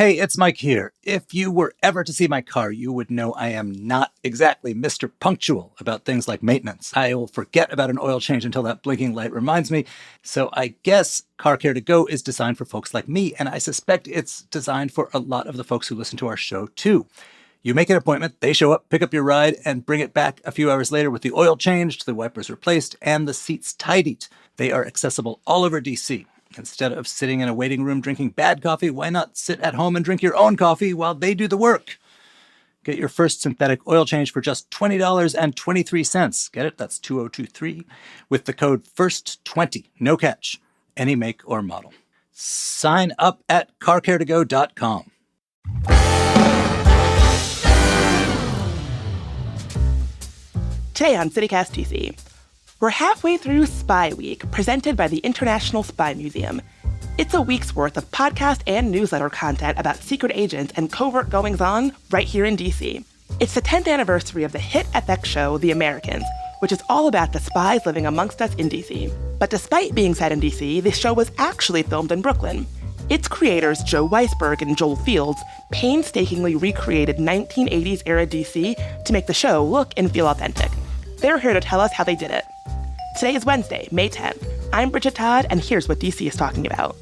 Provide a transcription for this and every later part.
Hey, it's Mike here. If you were ever to see my car, you would know I am not exactly Mr. Punctual about things like maintenance. I will forget about an oil change until that blinking light reminds me. So I guess Car Care to Go is designed for folks like me, and I suspect it's designed for a lot of the folks who listen to our show too. You make an appointment, they show up, pick up your ride, and bring it back a few hours later with the oil changed, the wipers replaced, and the seats tidied. They are accessible all over DC. Instead of sitting in a waiting room drinking bad coffee, why not sit at home and drink your own coffee while they do the work? Get your first synthetic oil change for just $20.23. Get it? That's 2023 with the code FIRST20. No catch. Any make or model. Sign up at carcaretogo.com. Today on CityCast DC, we're halfway through Spy Week, presented by the International Spy Museum. It's a week's worth of podcast and newsletter content about secret agents and covert goings-on right here in DC. It's the 10th anniversary of the hit FX show, The Americans, which is all about the spies living amongst us in DC. But despite being set in DC, this show was actually filmed in Brooklyn. Its creators, Joe Weisberg and Joel Fields, painstakingly recreated 1980s-era DC to make the show look and feel authentic. They're here to tell us how they did it. Today is Wednesday, May 10th. I'm Bridget Todd, and here's what DC is talking about.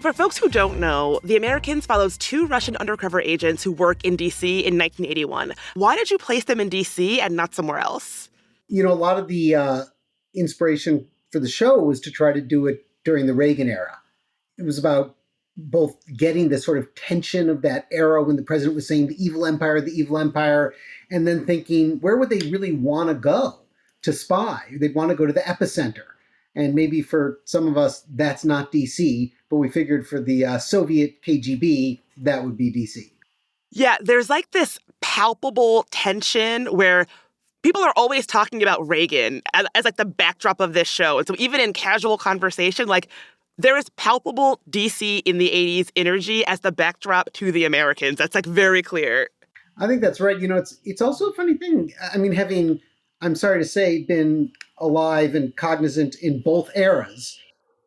For folks who don't know, The Americans follows two Russian undercover agents who work in D.C. in 1981. Why did you place them in D.C. and not somewhere else? You know, a lot of the inspiration for the show was to try to do it during the Reagan era. It was about both getting the sort of tension of that era when the president was saying the evil empire, and then thinking, where would they really want to go to spy? They'd want to go to the epicenter. And maybe for some of us, that's not DC, but we figured for the Soviet KGB, that would be DC. Yeah, there's like this palpable tension where people are always talking about Reagan as like the backdrop of this show. And so even in casual conversation, like there is palpable DC in the 80s energy as the backdrop to The Americans. That's like very clear. I think that's right. You know, it's also a funny thing. I mean, having, I'm sorry to say, been alive and cognizant in both eras,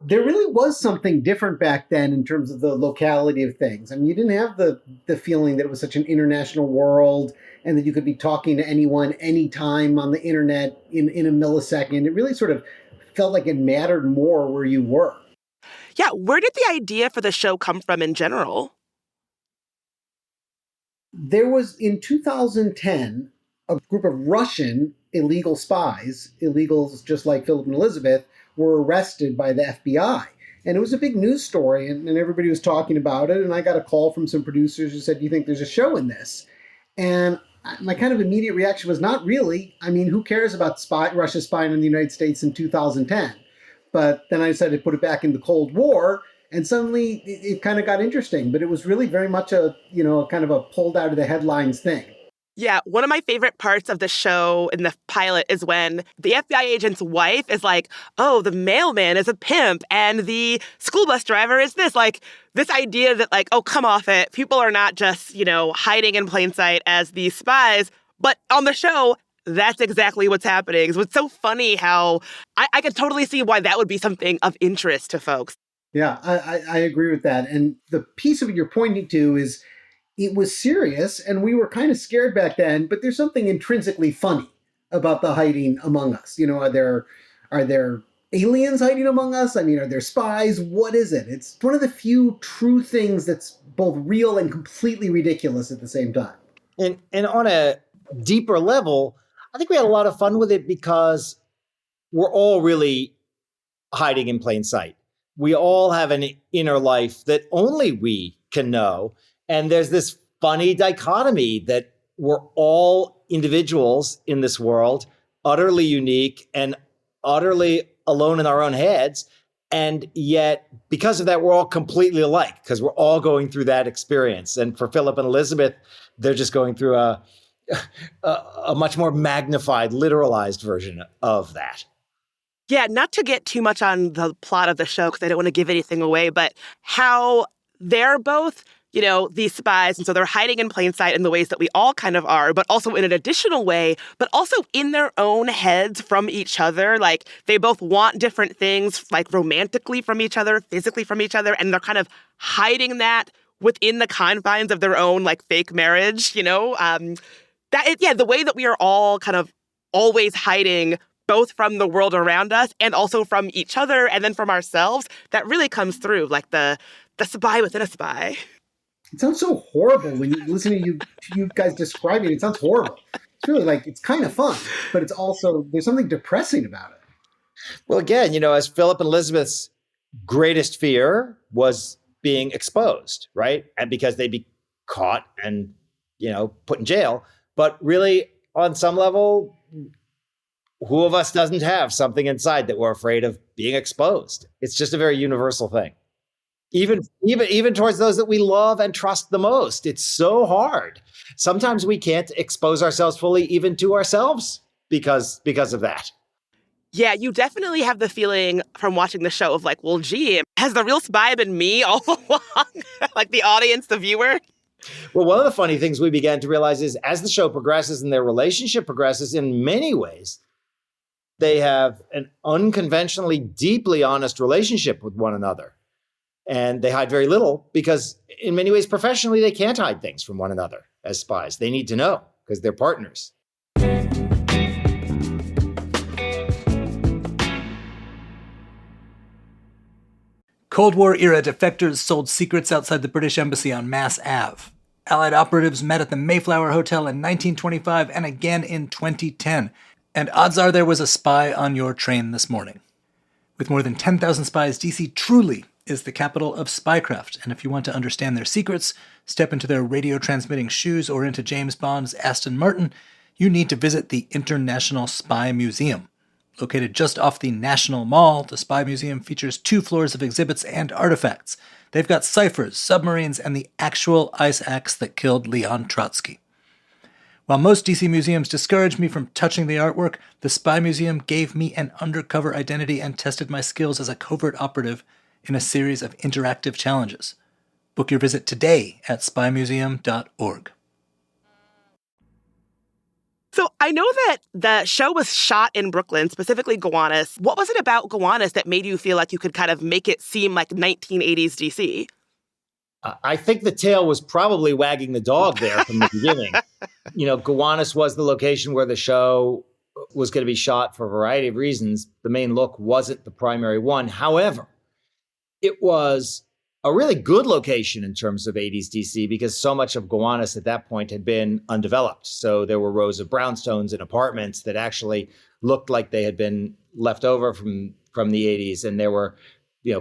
there really was something different back then in terms of the locality of things. I mean, you didn't have the feeling that it was such an international world and that you could be talking to anyone, anytime on the internet in a millisecond. It really sort of felt like it mattered more where you were. Yeah, where did the idea for the show come from in general? There was, in 2010, a group of Russian illegal spies, illegals just like Philip and Elizabeth, were arrested by the FBI. And it was a big news story, and everybody was talking about it. And I got a call from some producers who said, do you think there's a show in this? And my kind of immediate reaction was, not really. I mean, who cares about Russia spying on the United States in 2010? But then I decided to put it back in the Cold War, and suddenly it kind of got interesting. But it was really very much a kind of a pulled out of the headlines thing. Yeah, one of my favorite parts of the show in the pilot is when the FBI agent's wife is like, oh, the mailman is a pimp and the school bus driver is this. Like, this idea that, like, oh, come off it. People are not just, hiding in plain sight as these spies. But on the show, that's exactly what's happening. So it's so funny how I could totally see why that would be something of interest to folks. Yeah, I agree with that. And the piece of it you're pointing to is, it was serious, and we were kind of scared back then, but there's something intrinsically funny about the hiding among us. Are there aliens hiding among us? I mean, are there spies? What is it? It's one of the few true things that's both real and completely ridiculous at the same time. And on a deeper level, I think we had a lot of fun with it because we're all really hiding in plain sight. We all have an inner life that only we can know. And there's this funny dichotomy that we're all individuals in this world, utterly unique and utterly alone in our own heads. And yet, because of that, we're all completely alike because we're all going through that experience. And for Philip and Elizabeth, they're just going through a much more magnified, literalized version of that. Yeah, not to get too much on the plot of the show because I don't want to give anything away, but how they're both, these spies, and so they're hiding in plain sight in the ways that we all kind of are, but also in an additional way, but also in their own heads from each other. Like, they both want different things, like romantically from each other, physically from each other, and they're kind of hiding that within the confines of their own, like, fake marriage, the way that we are all kind of always hiding both from the world around us and also from each other and then from ourselves, that really comes through, like the spy within a spy. It sounds so horrible when you listen to you guys describing it. It sounds horrible. It's really like, it's kind of fun, but it's also, there's something depressing about it. Well, again, as Philip and Elizabeth's greatest fear was being exposed, right? And because they'd be caught and, put in jail. But really, on some level, who of us doesn't have something inside that we're afraid of being exposed? It's just a very universal thing. Even towards those that we love and trust the most. It's so hard. Sometimes we can't expose ourselves fully even to ourselves because of that. Yeah, you definitely have the feeling from watching the show of like, well, gee, has the real spy been me all along? Like the audience, the viewer? Well, one of the funny things we began to realize is as the show progresses and their relationship progresses, in many ways, they have an unconventionally deeply honest relationship with one another. And they hide very little because in many ways, professionally, they can't hide things from one another as spies. They need to know because they're partners. Cold War-era defectors sold secrets outside the British Embassy on Mass Ave. Allied operatives met at the Mayflower Hotel in 1925 and again in 2010. And odds are there was a spy on your train this morning. With more than 10,000 spies, DC truly is the capital of spycraft. And if you want to understand their secrets, step into their radio-transmitting shoes, or into James Bond's Aston Martin, you need to visit the International Spy Museum. Located just off the National Mall, the Spy Museum features 2 floors of exhibits and artifacts. They've got ciphers, submarines, and the actual ice axe that killed Leon Trotsky. While most DC museums discouraged me from touching the artwork, the Spy Museum gave me an undercover identity and tested my skills as a covert operative in a series of interactive challenges. Book your visit today at spymuseum.org. So I know that the show was shot in Brooklyn, specifically Gowanus. What was it about Gowanus that made you feel like you could kind of make it seem like 1980s DC? I think the tail was probably wagging the dog there from the beginning. Gowanus was the location where the show was going to be shot for a variety of reasons. The main look wasn't the primary one. However, it was a really good location in terms of 80s DC because so much of Gowanus at that point had been undeveloped. So there were rows of brownstones and apartments that actually looked like they had been left over from the 80s. And there were,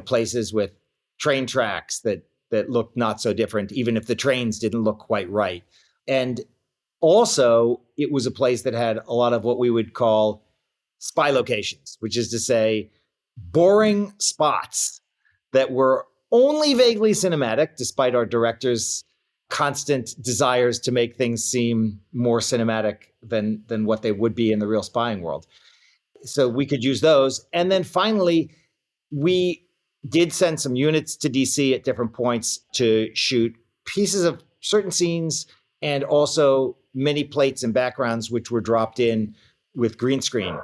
places with train tracks that looked not so different, even if the trains didn't look quite right. And also, it was a place that had a lot of what we would call spy locations, which is to say, boring spots that were only vaguely cinematic, despite our director's constant desires to make things seem more cinematic than what they would be in the real spying world. So we could use those. And then finally, we did send some units to DC at different points to shoot pieces of certain scenes and also many plates and backgrounds which were dropped in with green screen.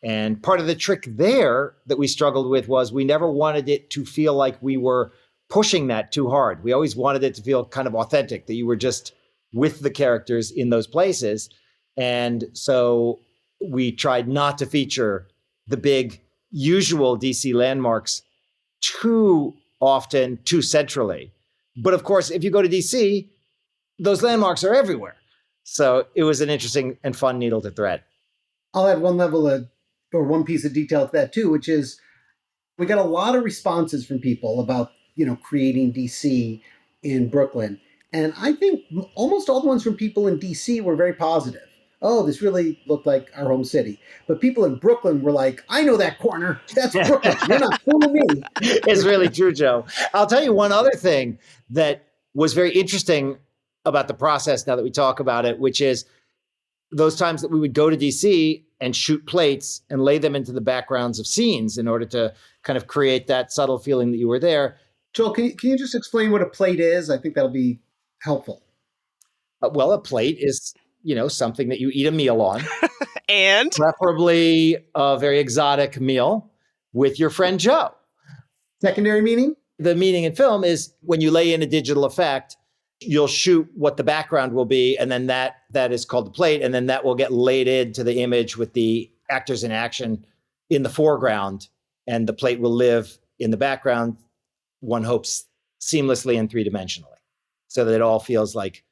And part of the trick there that we struggled with was we never wanted it to feel like we were pushing that too hard. We always wanted it to feel kind of authentic, that you were just with the characters in those places. And so we tried not to feature the big usual DC landmarks too often, too centrally. But of course, if you go to DC, those landmarks are everywhere. So it was an interesting and fun needle to thread. I'll add one piece of detail to that too, which is we got a lot of responses from people about, creating DC in Brooklyn. And I think almost all the ones from people in DC were very positive. Oh, this really looked like our home city. But people in Brooklyn were like, I know that corner. That's Brooklyn. You're not fooling me. It's really true, Joe. I'll tell you one other thing that was very interesting about the process now that we talk about it, which is those times that we would go to DC and shoot plates and lay them into the backgrounds of scenes in order to kind of create that subtle feeling that you were there. Joel, can you just explain what a plate is? I think that'll be helpful. Well, a plate is, something that you eat a meal on, And preferably a very exotic meal with your friend Joe. Secondary meaning? The meaning in film is when you lay in a digital effect, you'll shoot what the background will be, and then that is called the plate, and then that will get laid into the image with the actors in action in the foreground, and the plate will live in the background, one hopes, seamlessly and three-dimensionally, so that it all feels like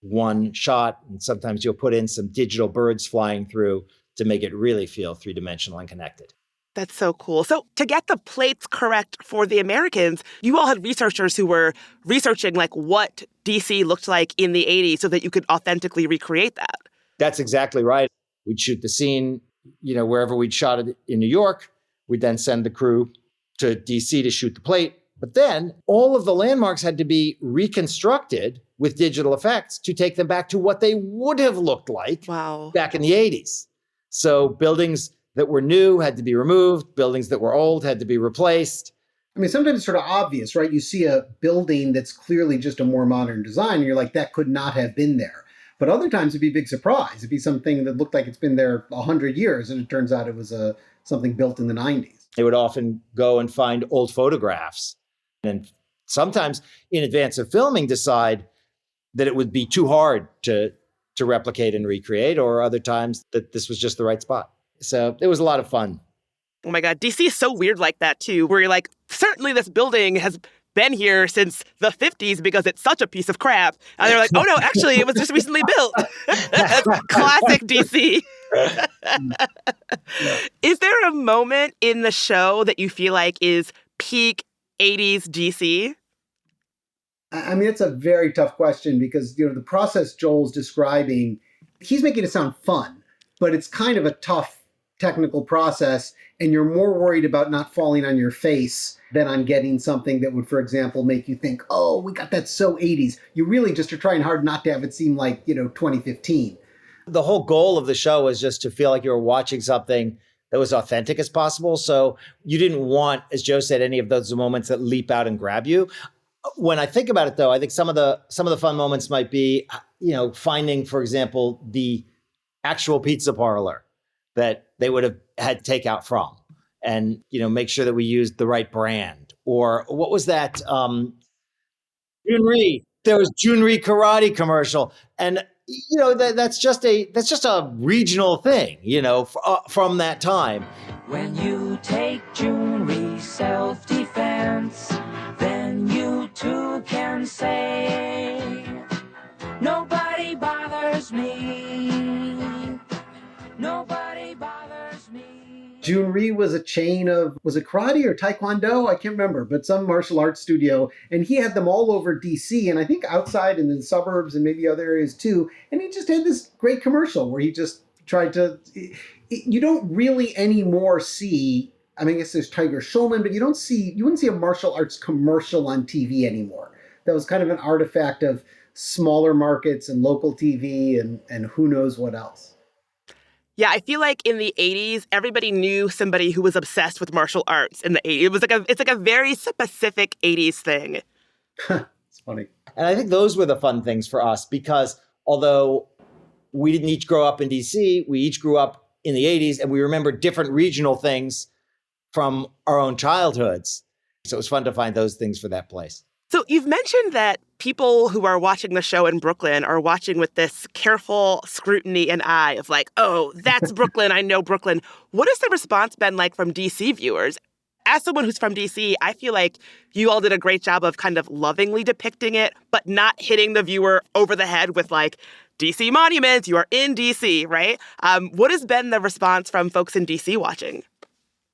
one shot. And sometimes you'll put in some digital birds flying through to make it really feel three-dimensional and connected. that's so cool. So to get the plates correct for the Americans, you all had researchers who were researching like what DC looked like in the 80s so that you could authentically recreate that. That's exactly right. We'd shoot the scene, wherever we'd shot it in New York. We'd then send the crew to DC to shoot the plate. But then all of the landmarks had to be reconstructed with digital effects to take them back to what they would have looked like back in the 80s. So buildings that were new had to be removed. Buildings that were old had to be replaced. I mean, sometimes it's sort of obvious, right? You see a building that's clearly just a more modern design, and you're like, that could not have been there. But other times it'd be a big surprise. It'd be something that looked like it's been there 100 years, and it turns out it was something built in the 90s. They would often go and find old photographs, and sometimes in advance of filming decide that it would be too hard to replicate and recreate, or other times that this was just the right spot. So it was a lot of fun. Oh my God, DC is so weird like that too, where you're like, certainly this building has been here since the 50s because it's such a piece of crap. And they're like, oh no, actually, it was just recently built. That's classic DC. Is there a moment in the show that you feel like is peak 80s DC? I mean, it's a very tough question because, the process Joel's describing, he's making it sound fun, but it's kind of a tough technical process, and you're more worried about not falling on your face than on getting something that would, for example, make you think, oh, we got that so 80s. You really just are trying hard not to have it seem like, 2015. The whole goal of the show was just to feel like you were watching something that was authentic as possible. So you didn't want, as Joe said, any of those moments that leap out and grab you. When I think about it, though, I think some of the fun moments might be, finding, for example, the actual pizza parlor that they would have had takeout from, and make sure that we used the right brand. Or what was that? Junri. There was Junri karate commercial, and that's just a regional thing, from that time. When you take Junri self-defense, then you too can say, nobody bothers me. Nobody bothers me. Junri was a chain of, was it karate or taekwondo? I can't remember, but some martial arts studio. And he had them all over DC, and I think outside in the suburbs and maybe other areas too. And he just had this great commercial where he just tried to, you don't really anymore see, I mean, I guess there's Tiger Showman, but you wouldn't see a martial arts commercial on TV anymore. That was kind of an artifact of smaller markets and local TV and who knows what else. Yeah, I feel like in the 80s, everybody knew somebody who was obsessed with martial arts in the 80s. It's like a very specific 80s thing. It's funny. And I think those were the fun things for us because although we didn't each grow up in DC, we each grew up in the 80s and we remember different regional things from our own childhoods. So it was fun to find those things for that place. So you've mentioned that people who are watching the show in Brooklyn are watching with this careful scrutiny and eye of like, oh, that's Brooklyn. I know Brooklyn. What has the response been like from DC viewers? As someone who's from DC, I feel like you all did a great job of kind of lovingly depicting it, but not hitting the viewer over the head with like, DC monuments, you are in DC, right? What has been the response from folks in DC watching?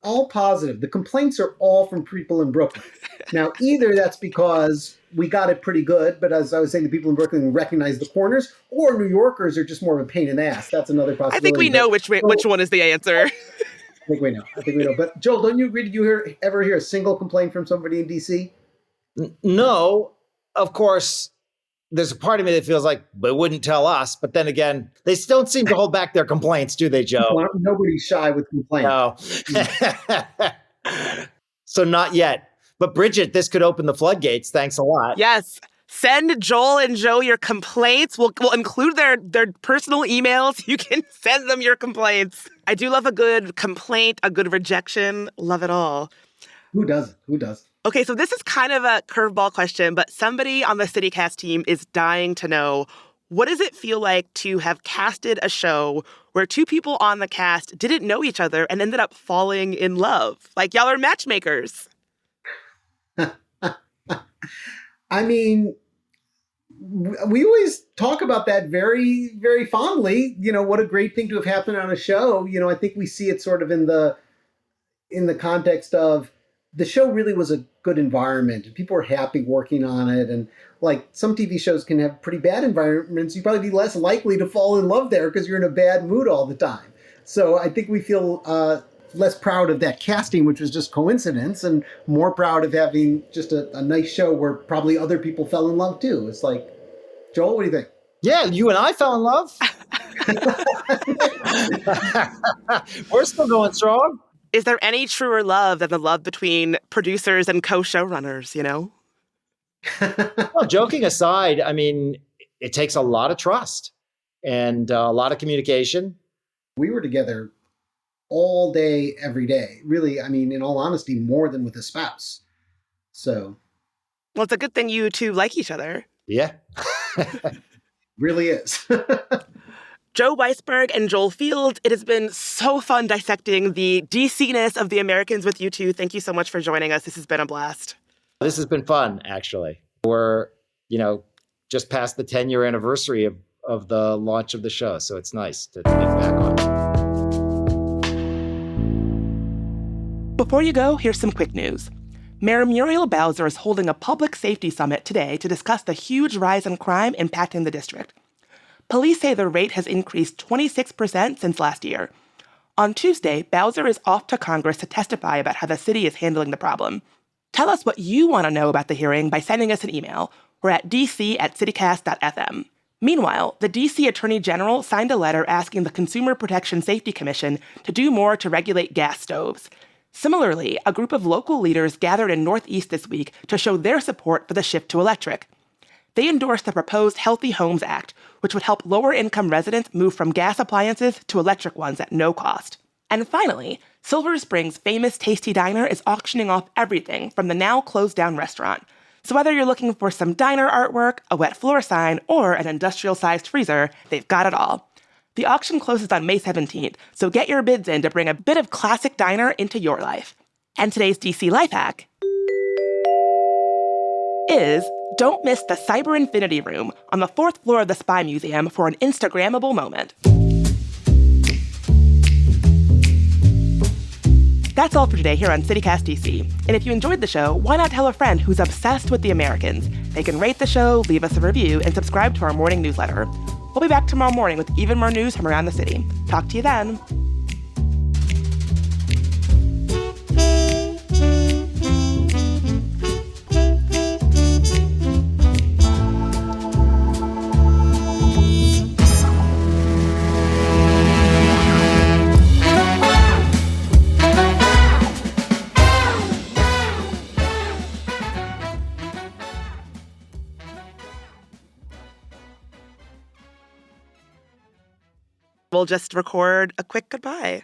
All positive. The complaints are all from people in Brooklyn. Now, either that's because we got it pretty good, but as I was saying, the people in Brooklyn recognize the corners, or New Yorkers are just more of a pain in the ass. That's another possibility. I think we know which one is the answer. I think we know. But Joel, don't you agree? Did you ever hear a single complaint from somebody in DC? No, of course. There's a part of me that feels like they wouldn't tell us, but then again, they don't seem to hold back their complaints, do they, Joe? Nobody's shy with complaints. No. So not yet. But Bridget, this could open the floodgates. Thanks a lot. Yes. Send Joel and Joe your complaints. We'll include their personal emails. You can send them your complaints. I do love a good complaint, a good rejection. Love it all. Who doesn't? Who doesn't? Okay, so this is kind of a curveball question, but somebody on the CityCast team is dying to know, what does it feel like to have casted a show where two people on the cast didn't know each other and ended up falling in love? Like, y'all are matchmakers. I mean, we always talk about that very, very fondly. You know, what a great thing to have happened on a show. You know, I think we see it sort of in the context of the show really was a good environment and people were happy working on it. And like some TV shows can have pretty bad environments. You'd probably be less likely to fall in love there because you're in a bad mood all the time. So I think we feel less proud of that casting, which was just coincidence, and more proud of having just a nice show where probably other people fell in love too. It's like, Joel, what do you think? Yeah, you and I fell in love. We're still going strong. Is there any truer love than the love between producers and co-showrunners, you know? Well, joking aside, I mean, it takes a lot of trust and a lot of communication. We were together all day, every day. Really, I mean, in all honesty, more than with a spouse. So. Well, it's a good thing you two like each other. Yeah. Really is. Joe Weisberg and Joel Field, it has been so fun dissecting the DC-ness of The Americans with you two. Thank you so much for joining us. This has been a blast. This has been fun, actually. We're, just past the 10-year anniversary of the launch of the show, so it's nice to think back on. Before you go, here's some quick news. Mayor Muriel Bowser is holding a public safety summit today to discuss the huge rise in crime impacting the district. Police say the rate has increased 26% since last year. On Tuesday, Bowser is off to Congress to testify about how the city is handling the problem. Tell us what you want to know about the hearing by sending us an email. We're at dc@citycast.fm. Meanwhile, the D.C. Attorney General signed a letter asking the Consumer Protection Safety Commission to do more to regulate gas stoves. Similarly, a group of local leaders gathered in Northeast this week to show their support for the shift to electric. They endorsed the proposed Healthy Homes Act, which would help lower-income residents move from gas appliances to electric ones at no cost. And finally, Silver Spring's famous Tasty Diner is auctioning off everything from the now closed-down restaurant. So whether you're looking for some diner artwork, a wet floor sign, or an industrial-sized freezer, they've got it all. The auction closes on May 17th, so get your bids in to bring a bit of classic diner into your life. And today's DC Life Hack is don't miss the Cyber Infinity Room on the 4th floor of the Spy Museum for an Instagrammable moment. That's all for today here on CityCast DC. And if you enjoyed the show, why not tell a friend who's obsessed with The Americans? They can rate the show, leave us a review, and subscribe to our morning newsletter. We'll be back tomorrow morning with even more news from around the city. Talk to you then. We'll just record a quick goodbye.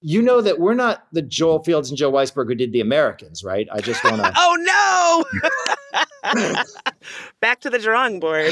You know that we're not the Joel Fields and Joe Weisberg who did The Americans, right? I just want to... Oh, no! Back to the drawing board.